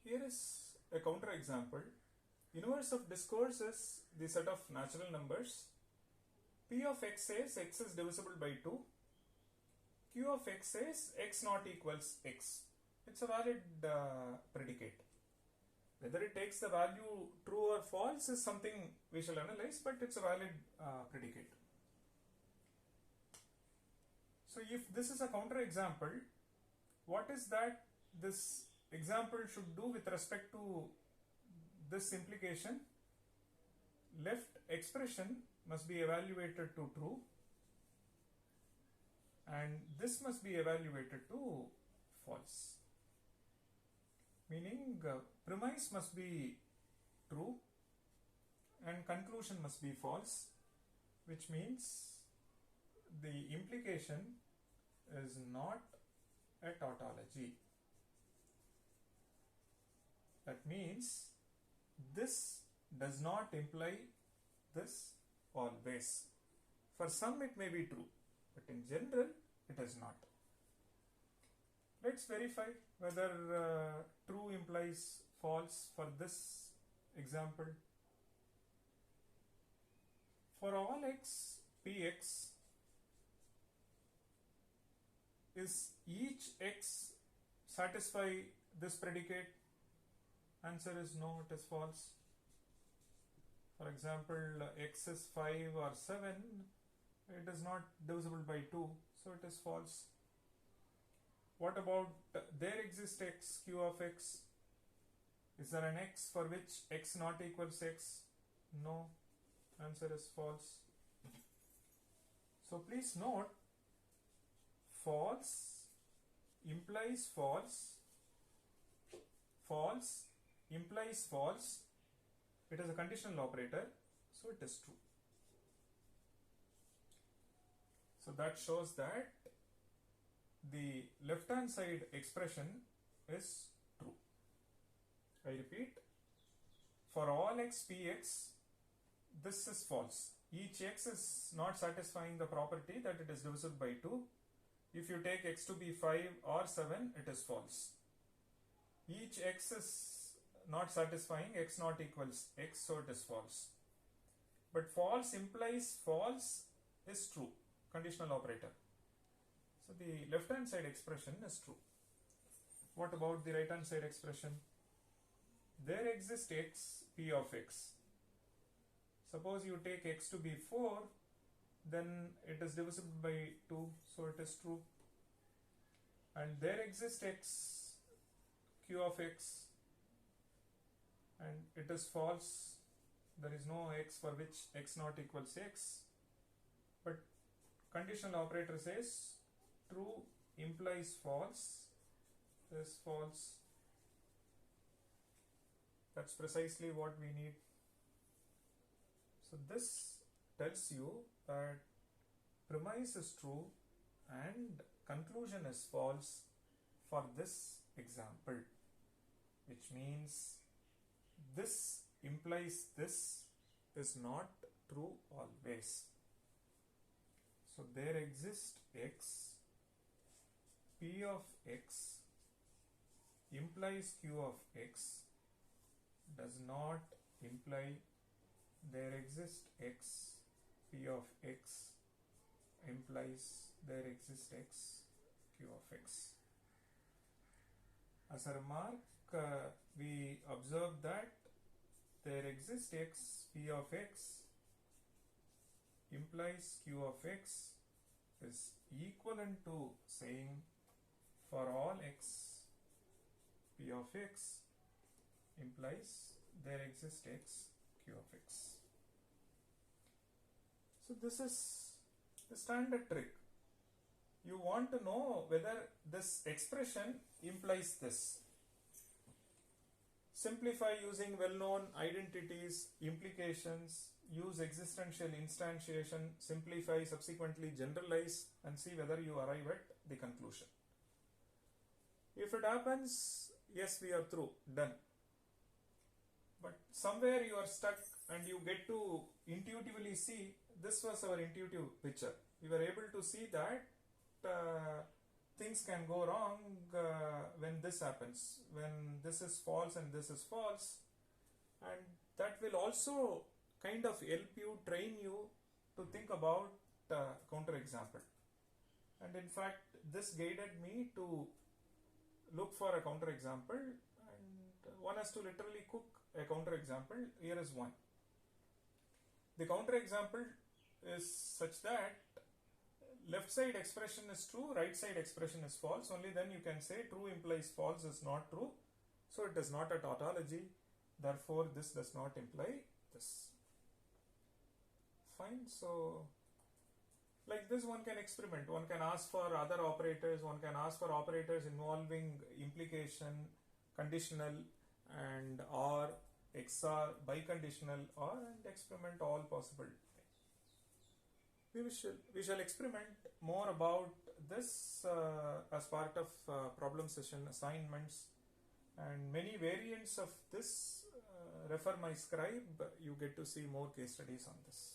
Here is a counter example. Universe of discourse is the set of natural numbers. P of x says x is divisible by 2. Q of x says x not equals x. It's a valid predicate. Whether it takes the value true or false is something we shall analyze, but it's a valid predicate. So if this is a counter example, what is that this example should do with respect to this implication? Left expression must be evaluated to true and this must be evaluated to false. Meaning premise must be true and conclusion must be false, which means the implication is not a tautology. That means this does not imply this always. For some it may be true, but in general it is not. Let's verify whether true implies false for this example. For all x, px, is each x satisfy this predicate? Answer is no, it is false. For example, x is 5 or 7, it is not divisible by 2, so it is false. What about there exists x, q of x? Is there an x for which x not equals x? No, answer is false. So please note, false implies false, false implies false. It is a conditional operator, so it is true. So that shows that the left hand side expression is true. I repeat, for all x px, this is false. Each x is not satisfying the property that it is divisible by 2. If you take x to be 5 or 7, it is false. Each x is not satisfying x not equals x, so it is false. But false implies false is true, conditional operator. So the left hand side expression is true. What about the right hand side expression? There exists x, p of x. Suppose you take x to be 4, then it is divisible by 2, so it is true. And there exists x, q of x, and it is false. There is no x for which x not equals x. But conditional operator says true implies false is false. That's precisely what we need. So this tells you that premise is true and conclusion is false for this example, which means this implies this is not true always. So there exists x, p of x implies q of x does not imply there exists x, p of x implies there exists x, q of x. As a remark, we observe that there exists x, p of x implies q of x is equivalent to saying for all x, p of x implies there exists x, q of x. So this is the standard trick. You want to know whether this expression implies this. Simplify using well-known identities, implications, use existential instantiation, simplify, subsequently generalize, and see whether you arrive at the conclusion. If it happens, yes, we are through, done. But somewhere you are stuck and you get to intuitively see, this was our intuitive picture. We were able to see that things can go wrong when this happens, when this is false and this is false, and that will also kind of help you, train you to think about counterexample. And in fact, this guided me to look for a counterexample, and one has to literally cook a counterexample. Here is one. The counterexample is such that left side expression is true, right side expression is false. Only then you can say true implies false is not true. So it is not a tautology. Therefore, this does not imply this. Fine. So, like this, one can experiment. One can ask for other operators. One can ask for operators involving implication, conditional, and or, XOR, biconditional, or, and experiment all possible. We shall experiment more about this as part of problem session assignments, and many variants of this. Refer my scribe. You get to see more case studies on this.